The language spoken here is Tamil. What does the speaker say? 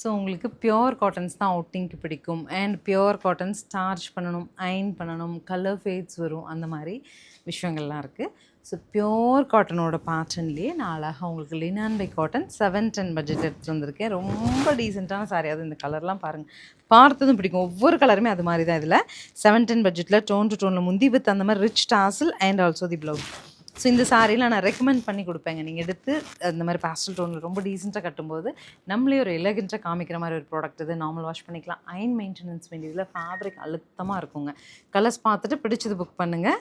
ஸோ உங்களுக்கு பியோர் காட்டன்ஸ் தான் அவுட்டிங்க்கு பிடிக்கும். அண்ட் பியோர் காட்டன் ஸ்டார்ச் பண்ணணும், அயர்ன் பண்ணணும், கலர் ஃபேட்ஸ் வரும், அந்த மாதிரி விஷயங்கள்லாம் இருக்குது. ஸோ பியோர் காட்டனோட பேட்டர்ன்லேயே நான் அழகாக உங்களுக்கு லினான் பை காட்டன் 710 பட்ஜெட் எடுத்துகிட்டு வந்திருக்கேன். ரொம்ப டீசெண்டான சாரீ. அது இந்த கலர்லாம் பாருங்கள், பார்த்ததும் பிடிக்கும். ஒவ்வொரு கலருமே அது மாதிரி தான். இதில் 710 பட்ஜெட்டில் டோன் டு டோனில் முந்தி வித் அந்த மாதிரி rich dazzle and also the blouse. So இந்த சாரீலாம் நான் ரெக்கமெண்ட் பண்ணி கொடுப்பேங்க. நீங்கள் எடுத்து அந்த மாதிரி பேஸ்டல் டோனில் ரொம்ப டீசெண்டாக கட்டும்போது நம்மளே ஒரு எலகெண்ட்டாக காமிக்கிற மாதிரி ஒரு ப்ராடக்ட். இது நார்மல் வாஷ் பண்ணிக்கலாம். அயன் மெயின்டெனன்ஸ் வேண்டியதில் ஃபேப்ரிக் அழுத்தமாக இருக்குங்க. கலர்ஸ் பார்த்துட்டு பிடிச்சது புக் பண்ணுங்கள்.